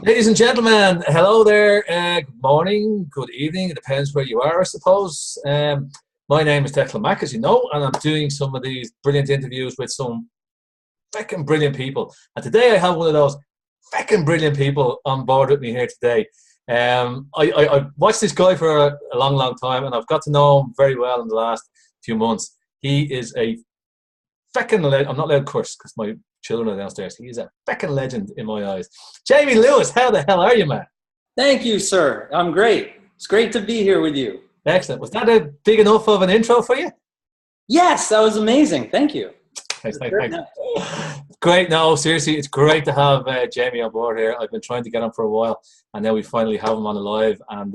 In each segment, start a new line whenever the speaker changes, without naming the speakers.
Ladies and gentlemen, hello there. Good morning, good evening. It depends where you are, I suppose. My name is Declan Mack, as you know, and I'm doing some of these brilliant interviews with some feckin' brilliant people. And today I have one of those feckin' brilliant people on board with me here today. I watched this guy for a long, long time, and I've got to know him very well in the last few months. He is a feckin' legend. I'm not allowed to curse because my children are downstairs. He is a feckin' legend in my eyes. Jamie Lewis, how the hell are you, man?
Thank you, sir. I'm great. It's great to be here with you.
Excellent. Was that a big enough of an intro for you?
Yes, that was amazing. Thank you.
Thanks. Great. No, seriously, it's great to have Jamie on board here. I've been trying to get him for a while, and now we finally have him on the live, and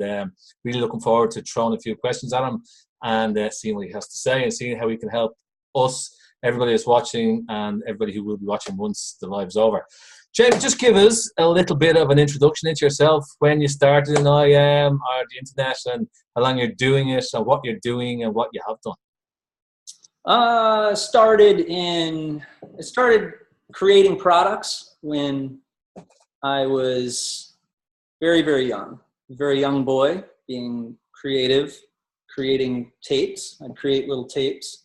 really looking forward to throwing a few questions at him and seeing what he has to say and seeing how he can help us, everybody that's watching, and everybody who will be watching once the live's over. Jamie, just give us a little bit of an introduction into yourself, when you started in IM or the internet, and how long you're doing it, and what you're doing and what you have done.
I started creating products when I was very, very young boy, being creative, creating tapes. I'd create little tapes.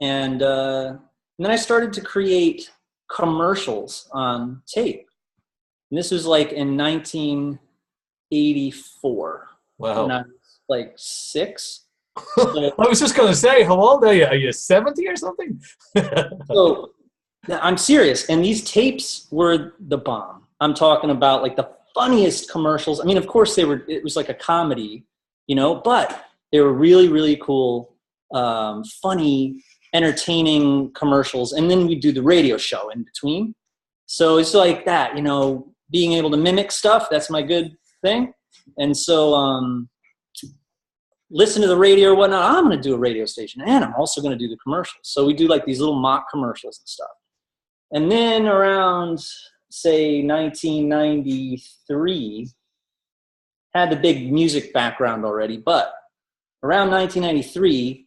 And then I started to create commercials on tape. And this was like in 1984.
Wow.
When I was like 6.
I was just going to say, how old are you? Are you 70 or something?
So I'm serious. And these tapes were the bomb. I'm talking about like the funniest commercials. I mean, of course it was like a comedy, but they were really, really cool, funny, entertaining commercials. And then we do the radio show in between. So it's like that, being able to mimic stuff. That's my good thing. And so, listen to the radio or whatnot. I'm going to do a radio station, and I'm also going to do the commercials. So we do like these little mock commercials and stuff. And then around, say, 1993, had the big music background already, but around 1993,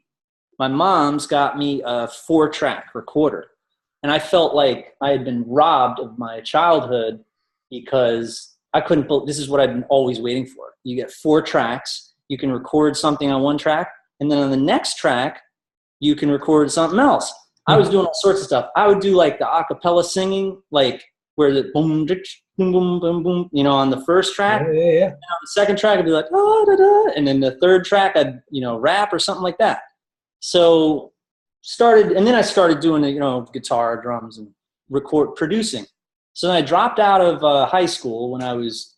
my mom's got me a 4-track recorder. And I felt like I had been robbed of my childhood because I couldn't, this is what I've been always waiting for. You get 4 tracks. You can record something on one track, and then on the next track, you can record something else. I was doing all sorts of stuff. I would do like the acapella singing, like where the boom, boom, boom, boom, boom, on the first track.
Yeah.
And on the second track, I'd be like, oh, da, da. And then the third track, I'd, rap or something like that. So and then I started doing, guitar, drums, and producing. So then I dropped out of high school when I was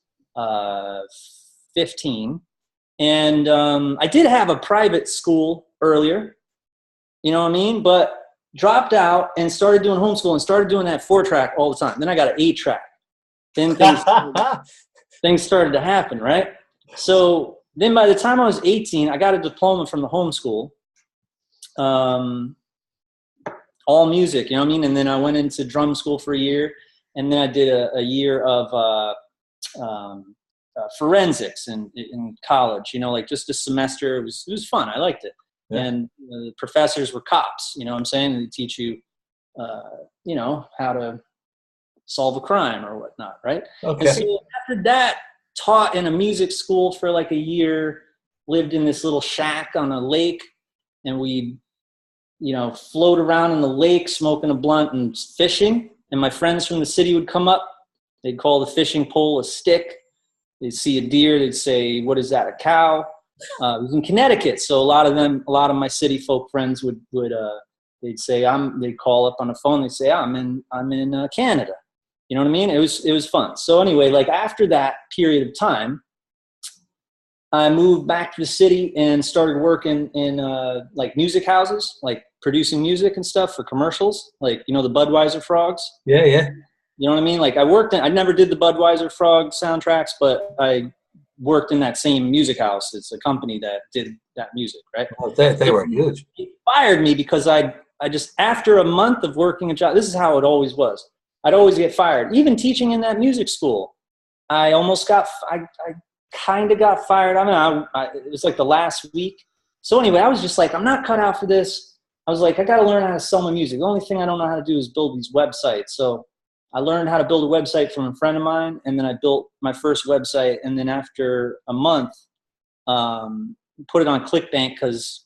15. And I did have a private school earlier, but dropped out and started doing homeschool and started doing that 4-track all the time. Then I got an 8-track. Then things started to happen, right? So then by the time I was 18, I got a diploma from the homeschool, all music, And then I went into drum school for a year, and then I did a year of forensics in college, like just a semester. It was fun. I liked it. Yeah. And the professors were cops, what I'm saying? And they teach you, how to solve a crime or whatnot, right?
Okay.
And so after that, taught in a music school for like a year, lived in this little shack on a lake, and we, float around in the lake smoking a blunt and fishing. And my friends from the city would come up. They'd call the fishing pole a stick. They'd see a deer. They'd say, "What is that? A cow?" It was in Connecticut, so a lot of my city folk friends would they'd say they'd call up on the phone. They'd say, "I'm in Canada." You know what I mean? It was fun. So anyway, like after that period of time, I moved back to the city and started working in like music houses, like producing music and stuff for commercials, like the Budweiser frogs.
Yeah.
You know what I mean? Like I never did the Budweiser Frog soundtracks, but I worked in that same music house. It's a company that did that music, right?
Well, they were huge.
He fired me because I just, after a month of working a job, this is how it always was. I'd always get fired. Even teaching in that music school, I kind of got fired. I mean, it was like the last week. So anyway, I was just like, I'm not cut out for this. I was like, I got to learn how to sell my music. The only thing I don't know how to do is build these websites. So I learned how to build a website from a friend of mine, and then I built my first website. And then after a month, put it on ClickBank because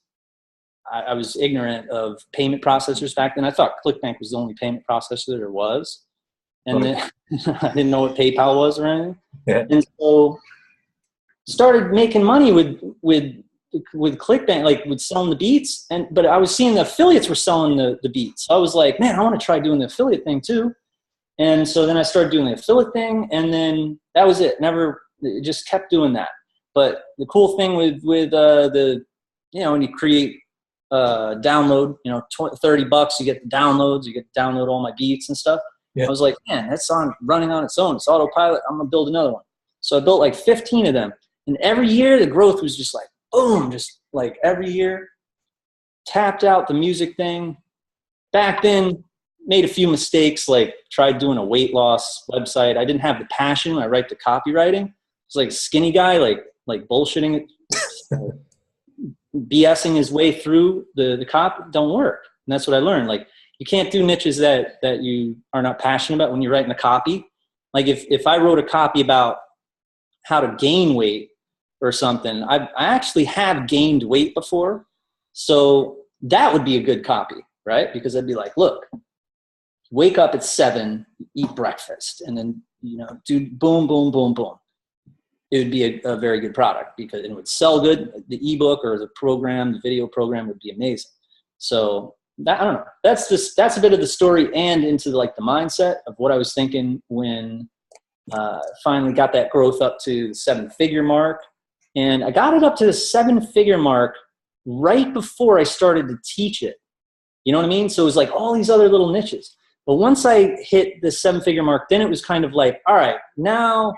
I was ignorant of payment processors back then. I thought ClickBank was the only payment processor there was. And then I didn't know what PayPal was or anything.
Yeah.
And so started making money with ClickBank, like with selling the beats. But I was seeing the affiliates were selling the beats. So I was like, man, I want to try doing the affiliate thing too. And so then I started doing the affiliate thing, and then that was it. Just kept doing that. But the cool thing with the, when you create download, $30, you get the downloads, you get to download all my beats and stuff. Yeah. I was like, man, that song running on its own. It's autopilot. I'm going to build another one. So I built like 15 of them. And every year the growth was just like, boom, just like every year. Tapped out the music thing. Back then, made a few mistakes, like tried doing a weight loss website. I didn't have the passion when I write the copywriting. It's like a skinny guy, like bullshitting, BSing his way through the copy. Don't work. And that's what I learned. Like, you can't do niches that you are not passionate about when you're writing a copy. Like if I wrote a copy about how to gain weight or something, I actually have gained weight before. So that would be a good copy, right? Because I'd be like, look, wake up at 7, eat breakfast, and then, do boom, boom, boom, boom. It would be a very good product because it would sell good. The ebook or the program, the video program would be amazing. So I don't know. That's a bit of the story and into like the mindset of what I was thinking when finally got that growth up to the 7-figure mark. And I got it up to the 7-figure mark right before I started to teach it. You know what I mean? So it was like all these other little niches. But once I hit the 7-figure mark, then it was kind of like, all right, now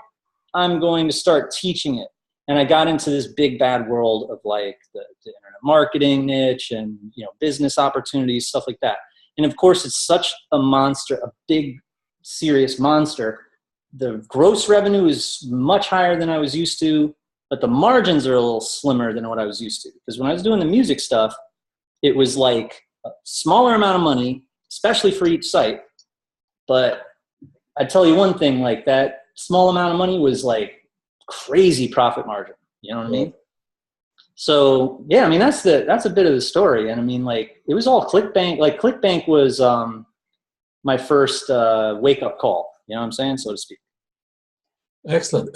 I'm going to start teaching it. And I got into this big bad world of like the internet marketing niche and, business opportunities, stuff like that. And of course, it's such a monster, a big, serious monster. The gross revenue is much higher than I was used to, but the margins are a little slimmer than what I was used to. Because when I was doing the music stuff, it was like a smaller amount of money, especially for each site. But I tell you one thing, like that small amount of money was like crazy profit margin. You know what I mean? So yeah, I mean, that's a bit of the story. And I mean, like, it was all ClickBank. Like ClickBank was my first wake up call, you know what I'm saying? So to speak.
Excellent.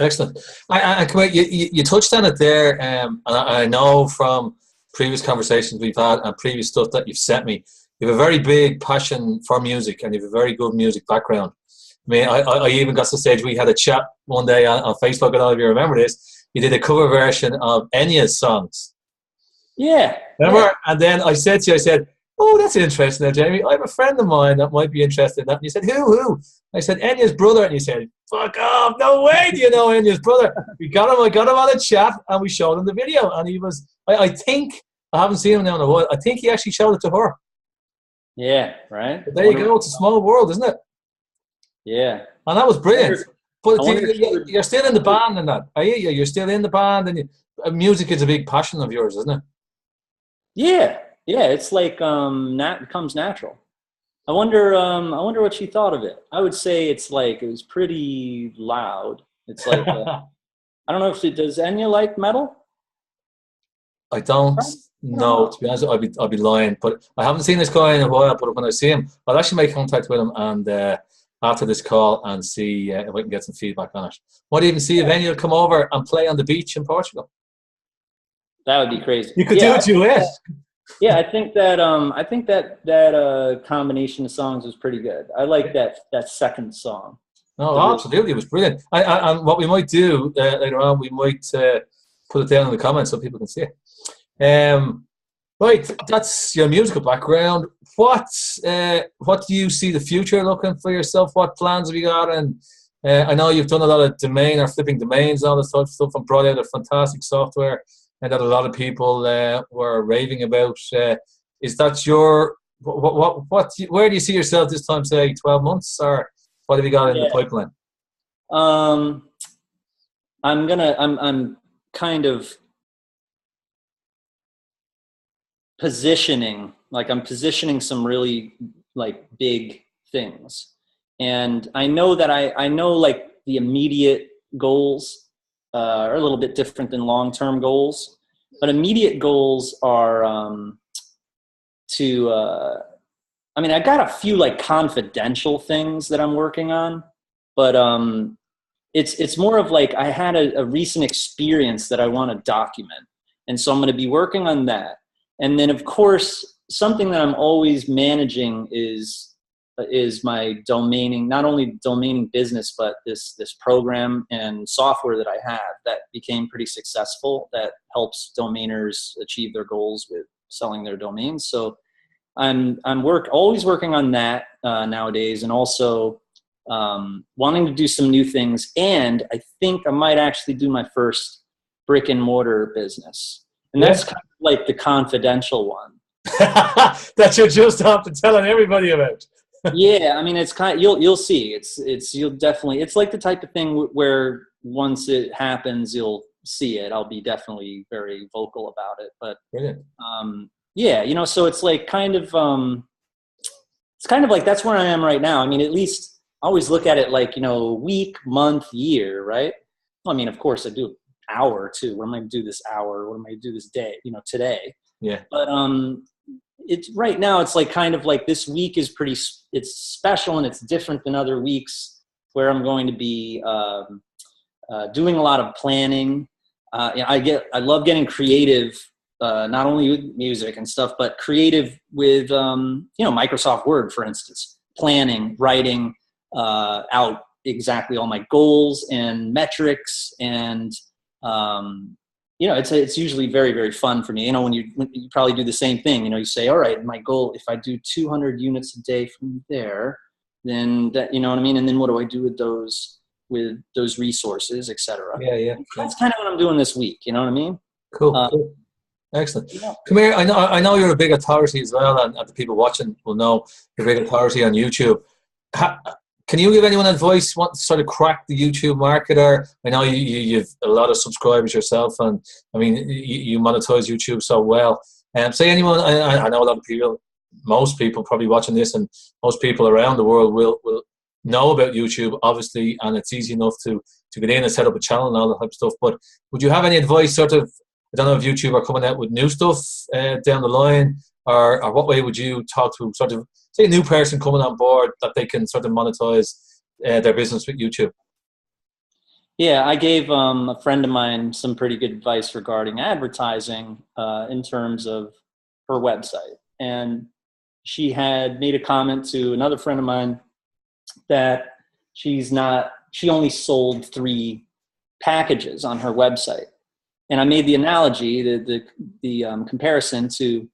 You touched on it there. And I know from previous conversations we've had and previous stuff that you've sent me, you have a very big passion for music and you have a very good music background. I mean, I even got to the stage we had a chat one day on Facebook. I don't know if you remember this. You did a cover version of Enya's songs.
Yeah.
Remember?
Yeah.
And then I said to you, oh, that's interesting now, Jamie. I have a friend of mine that might be interested in that. And you said, who? I said, Enya's brother. And you said, fuck off. No way do you know Enya's brother. I got him on a chat and we showed him the video. And he was, I think, I haven't seen him now in a while. I think he actually showed it to her.
Yeah, right.
But there you go. It's a small world, isn't it?
Yeah.
And that was brilliant. But you're still in the band and that. Are you? You're still in the band, and music is a big passion of yours, isn't it?
Yeah. It's like it comes natural. I wonder what she thought of it. I would say it was pretty loud. It's like I don't know if does Enya like metal?
I don't know. To be honest, I'd be lying. But I haven't seen this guy in a while. But when I see him, I'll actually make contact with him and after this call and see if I can get some feedback on it. Might even see if Enya will come over and play on the beach in Portugal.
That would be crazy.
You could do a duet.
Yeah, I think that combination of songs was pretty good. I like that second song.
Oh, absolutely, it was brilliant. And what we might do later on, we might put it down in the comments so people can see it. Right, that's your musical background. What do you see the future looking for yourself? What plans have you got? And I know you've done a lot of domain or flipping domains and all this type of stuff and brought out a fantastic software and that a lot of people were raving about. Is that your where do you see yourself this time? Say 12 months, or what have you got in the pipeline?
I'm kind of positioning some really like big things, And I know that I know like the immediate goals are a little bit different than long-term goals, but immediate goals are I mean, I got a few like confidential things that I'm working on, but it's more of like I had a recent experience that I want to document. And so I'm going to be working on that. And then of course, something that I'm always managing is my domaining, not only domaining business, but this program and software that I have that became pretty successful that helps domainers achieve their goals with selling their domains. So I'm always working on that nowadays, and also wanting to do some new things. And I think I might actually do my first brick and mortar business. And that's kind of like the confidential one.
That you're just after telling everybody about.
Yeah, I mean, it's kind of, you'll see. You'll definitely, it's like the type of thing where once it happens, you'll see it. I'll be definitely very vocal about it. But
brilliant.
Yeah, you know, so it's like kind of it's kind of like that's where I am right now. I mean, at least I always look at it like, you know, week, month, year, right? Well, I mean, of course I do an hour or two. What am I going to do this hour? What am I going to do this day, you know, today?
Yeah.
But it's right now it's like kind of like this week is it's special and it's different than other weeks where I'm going to be doing a lot of planning. I love getting creative, not only with music and stuff, but creative with, Microsoft Word, for instance, planning, writing out exactly all my goals and metrics. And, it's usually very, very fun for me. You know, when you probably do the same thing, you know, you say, all right, my goal, if I do 200 units a day from there, then that, you know what I mean? And then what do I do with those resources, et cetera?
Yeah.
That's kind of what I'm doing this week. You know what I mean?
Cool. Excellent. Yeah. Come here. I know you're a big authority as well, and the people watching will know you're a big authority on YouTube. Can you give anyone advice want to sort of crack the YouTube market? Or I know you've a lot of subscribers yourself, and I mean you monetize YouTube so well. Say anyone, I know a lot of people, most people probably watching this, and most people around the world will know about YouTube, obviously, and it's easy enough to get in and set up a channel and all that type of stuff. But would you have any advice, sort of? I don't know if YouTube are coming out with new stuff down the line, or what way would you talk to sort of, say, a new person coming on board that they can sort of monetize their business with YouTube?
Yeah, I gave a friend of mine some pretty good advice regarding advertising in terms of her website. And she had made a comment to another friend of mine that she only sold 3 packages on her website. And I made the analogy, the comparison to,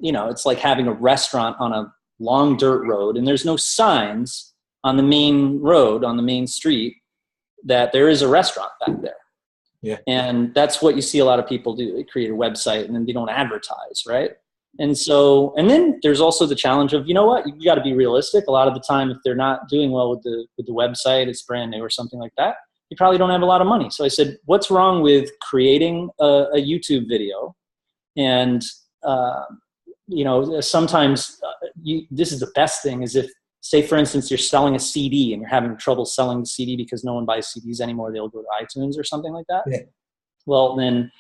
it's like having a restaurant on a long dirt road, and there's no signs on the main road, on the main street, that there is a restaurant back there.
Yeah.
And that's what you see a lot of people do. They create a website and then they don't advertise, right? And then there's also the challenge of, you know what, you got to be realistic. A lot of the time, if they're not doing well with the website, it's brand new or something like that, you probably don't have a lot of money. So I said, what's wrong with creating a YouTube video? And, sometimes this is the best thing is if, say, for instance, you're selling a CD and you're having trouble selling the CD because no one buys CDs anymore. They'll go to iTunes or something like that.
Yeah.
Well, then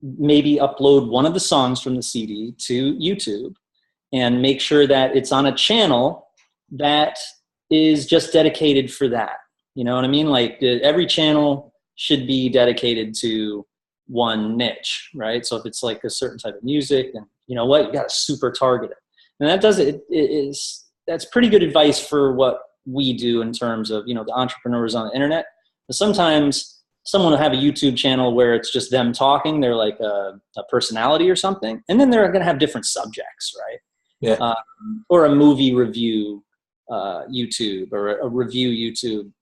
maybe upload one of the songs from the CD to YouTube and make sure that it's on a channel that is just dedicated for that. You know what I mean? Like every channel should be dedicated to one niche, right? So if it's like a certain type of music, then you know what, you got to super target it. And that does it. That's pretty good advice for what we do in terms of, the entrepreneurs on the internet. But sometimes someone will have a YouTube channel where it's just them talking. They're like a personality or something. And then they're going to have different subjects, right?
Yeah.
Or a movie review YouTube, or a review YouTube,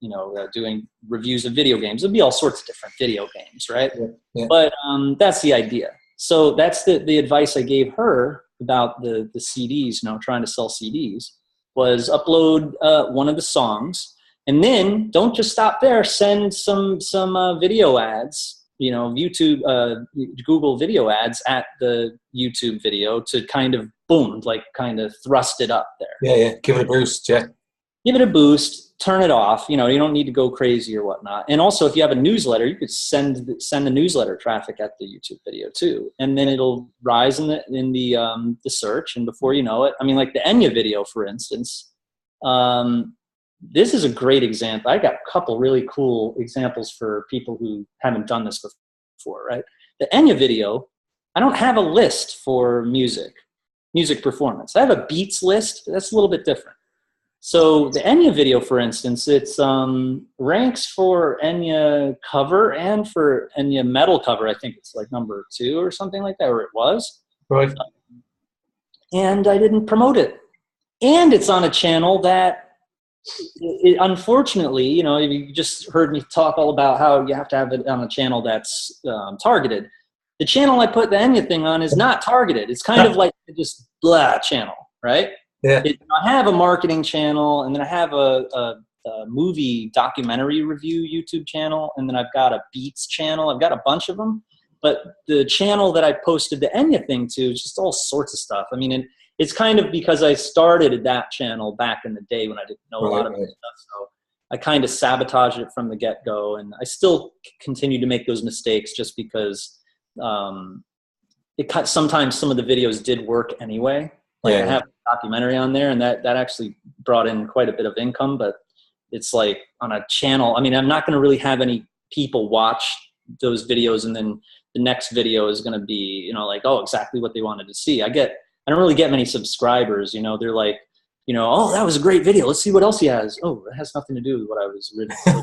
doing reviews of video games. It'll be all sorts of different video games, right?
Yeah.
But that's the idea. So that's the advice I gave her about the CDs, trying to sell CDs, was upload one of the songs, and then don't just stop there. Send some video ads, YouTube, Google video ads at the YouTube video to kind of boom, like kind of thrust it up there.
Yeah. Give it a boost. Yeah.
give it a boost, turn it off. You don't need to go crazy or whatnot. And also, if you have a newsletter, you could send the newsletter traffic at the YouTube video too, and then it'll rise in the search. And before you know it, I mean, like the Enya video, for instance. This is a great example. I got a couple really cool examples for people who haven't done this before, right? The Enya video, I don't have a list for music performance. I have a beats list. That's a little bit different. So the Enya video, for instance, it's ranks for Enya cover and for Enya metal cover. I think it's like number 2 or something like that, or it was.
Right.
And I didn't promote it. And it's on a channel that, unfortunately, you just heard me talk all about how you have to have it on a channel that's targeted. The channel I put the Enya thing on is not targeted. It's kind of like just blah channel, right?
Yeah.
I have a marketing channel, and then I have a movie documentary review YouTube channel, and then I've got a beats channel. I've got a bunch of them. But the channel that I posted the Enya thing to is just all sorts of stuff. I mean, it's kind of because I started that channel back in the day when I didn't know a lot of this stuff. So I kind of sabotaged it from the get-go, and I still continue to make those mistakes just because sometimes some of the videos did work anyway. Like I have a documentary on there, and that actually brought in quite a bit of income, but it's like on a channel. I mean, I'm not going to really have any people watch those videos, and then the next video is going to be, like, oh, exactly what they wanted to see. I don't really get many subscribers, they're like, oh, that was a great video. Let's see what else he has. Oh, it has nothing to do with what I was originally.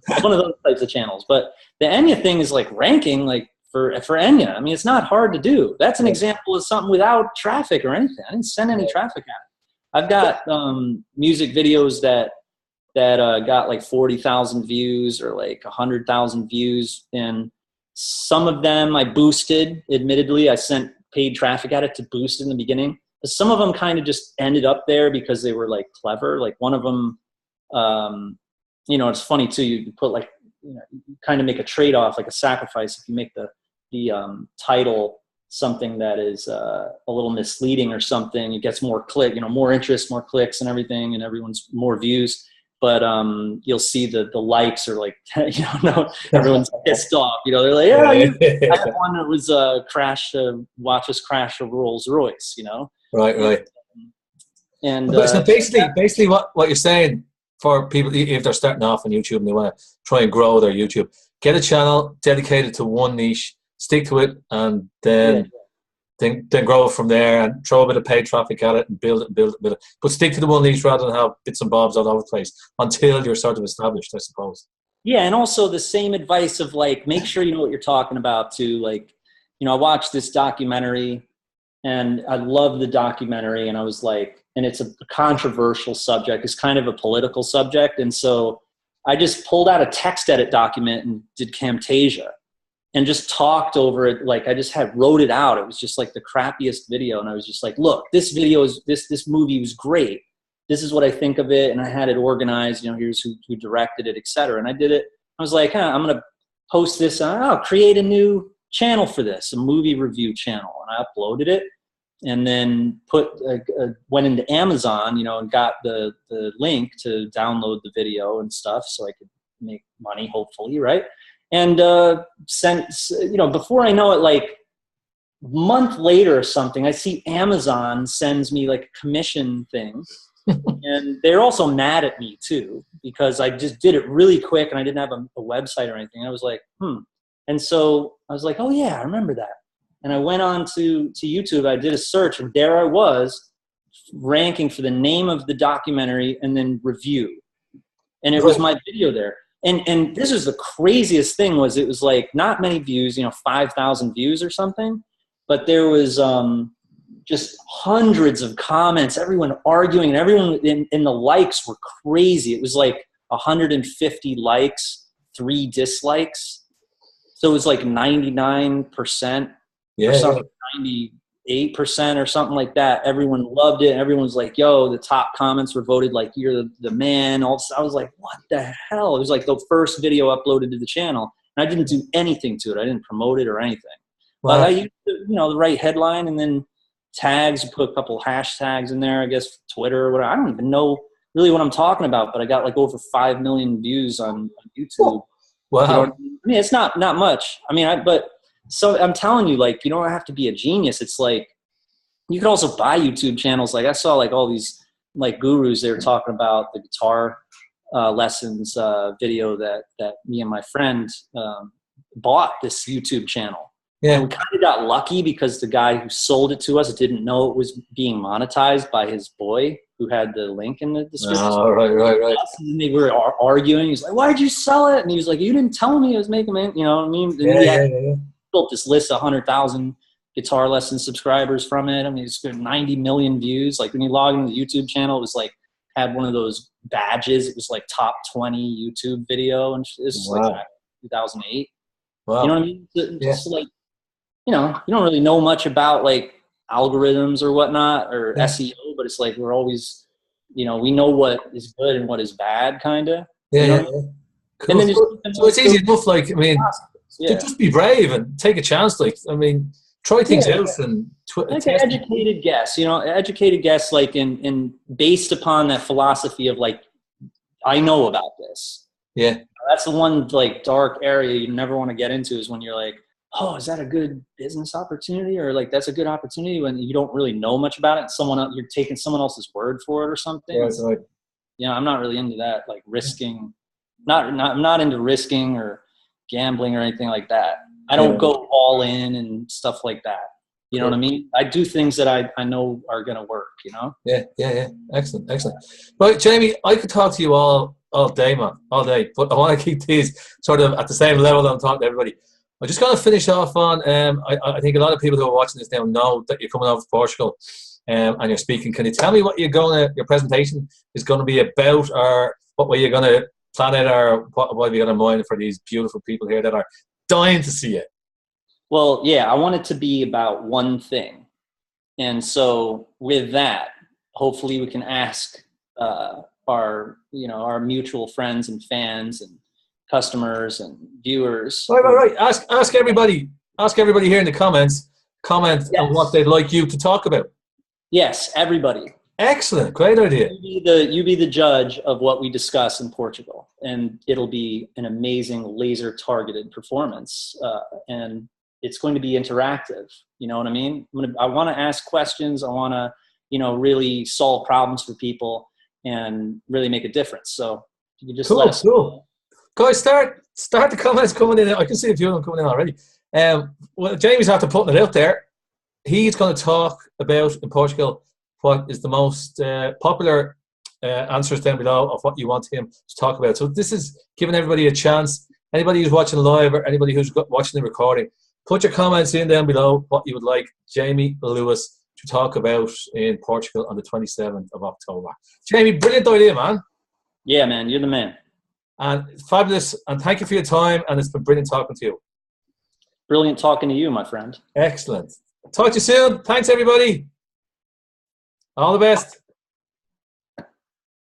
It's one of those types of channels. But the Enya thing is like ranking, like for Enya. I mean, it's not hard to do. That's an example of something without traffic or anything. I didn't send any traffic at it. I've got music videos that got like 40,000 views or like 100,000 views. And some of them I boosted. Admittedly, I sent paid traffic at it to boost in the beginning. But some of them kind of just ended up there because they were like clever. Like one of them, it's funny too. You put like, you kind of make a trade-off, like a sacrifice. If you make the title something that is a little misleading or something, it gets more more interest, more clicks and everything, and everyone's more views. But you'll see the likes are like, everyone's pissed off. They're like, I had one that was watch us crash a Rolls Royce.
Right.
And
so basically, what you're saying for people, if they're starting off on YouTube and they want to try and grow their YouTube, get a channel dedicated to one niche, stick to it, and then grow it from there, and throw a bit of paid traffic at it and build it. But stick to the one niche rather than have bits and bobs all over the place until you're sort of established, I suppose.
Yeah, and also the same advice of like, make sure you know what you're talking about too. Like, I watched this documentary and I love the documentary, and I was like, and it's a controversial subject. It's kind of a political subject. And so I just pulled out a text edit document and did Camtasia and just talked over it. Like I just wrote it out. It was just like the crappiest video. And I was just like, look, this video is, this movie was great. This is what I think of it. And I had it organized, here's who directed it, et cetera. And I did it. I was like, I'm going to post this. I'll create a new channel for this, a movie review channel. And I uploaded it and then went into Amazon, and got the link to download the video and stuff so I could make money, hopefully. Right. And sent, before I know it, like a month later or something, I see Amazon sends me like a commission thing. And they're also mad at me too, because I just did it really quick and I didn't have a website or anything. I was like, And so I was like, oh yeah, I remember that. And I went on to YouTube. I did a search, and there I was ranking for the name of the documentary and then review. And it was my video there. And this is the craziest thing, was it was like not many views, 5,000 views or something, but there was just hundreds of comments, everyone arguing, and everyone in the likes were crazy. It was like 150 likes, 3 dislikes. So it was like 99% or something, 98% or something like that. Everyone loved it. Everyone was like, yo, the top comments were voted like, you're the man. I was like, what the hell? It was like the first video uploaded to the channel. And I didn't do anything to it. I didn't promote it or anything. Wow. But I used the right headline and then tags, put a couple hashtags in there, I guess Twitter or whatever. I don't even know really what I'm talking about, but I got like over 5 million views on YouTube.
Wow.
You know what I mean? It's not much. I mean, so I'm telling you, like, you don't have to be a genius. It's like, you could also buy YouTube channels. Like I saw like all these like gurus, they were talking about the guitar lessons video that me and my friend bought this YouTube channel.
Yeah.
And we kind of got lucky because the guy who sold it to us didn't know it was being monetized by his boy who had the link in the description.
Oh, right.
And they were arguing. He's like, "Why'd you sell it?" And he was like, "You didn't tell me it was making money." You know what I mean?
Yeah.
Built this list of 100,000 guitar lesson subscribers from it. I mean, it's got 90 million views. Like when you log into the YouTube channel, it was like had one of those badges. It was like top 20 YouTube video, and this was like 2008.
Wow.
You know what I mean? Just like, you know, you don't really know much about like algorithms or whatnot or SEO, but it's like we're always, you know, we know what is good and what is bad, kind of.
Yeah. Cool. And then so it's easy enough. Like, I mean, just be brave and take a chance. Like, I mean, try things out and
like an educated guess. You know, educated guess, like in based upon that philosophy of like, I know about this.
Yeah,
that's the one like dark area you never want to get into is when you're like, oh, is that a good business opportunity, or like that's a good opportunity when you don't really know much about it. And you're taking someone else's word for it or something.
Yeah, that's right.
You know, I'm not really into that. Like risking, I'm not into risking or gambling or anything like that. I don't go all in and stuff like that. You know what I mean? I do things that I know are going to work, you know?
Yeah. Excellent. Right, Jamie, I could talk to you all day, man, all day, but I want to keep these sort of at the same level that I'm talking to everybody. I'm just going to finish off on, I think a lot of people who are watching this now know that you're coming over to Portugal and you're speaking. Can you tell me what your presentation is going to be about, or what way you're going to plan it, or what have you got in mind for these beautiful people here that are dying to see it?
Well, yeah, I want it to be about one thing. And so with that, hopefully we can ask our mutual friends and fans and customers and viewers.
Right. Ask everybody here in the comments, on what they'd like you to talk about.
Yes, everybody.
Excellent. Great idea.
You be the judge of what we discuss in Portugal, and it'll be an amazing laser targeted performance. And it's going to be interactive. You know what I mean? I want to ask questions. I want to, really solve problems for people and really make a difference. So you can just let us know.
Guys, start the comments coming in. I can see a few of them coming in already. Well, Jamie's after putting it out there. He's going to talk about in Portugal what is the most popular answers down below of what you want him to talk about. So this is giving everybody a chance. Anybody who's watching live or anybody who's watching the recording, put your comments in down below what you would like Jamie Lewis to talk about in Portugal on the 27th of October. Jamie, brilliant idea, man.
Yeah, man, you're the man.
And fabulous, and thank you for your time, and it's been brilliant talking to you.
Brilliant talking to you, my friend.
Excellent. Talk to you soon. Thanks, everybody. All the best.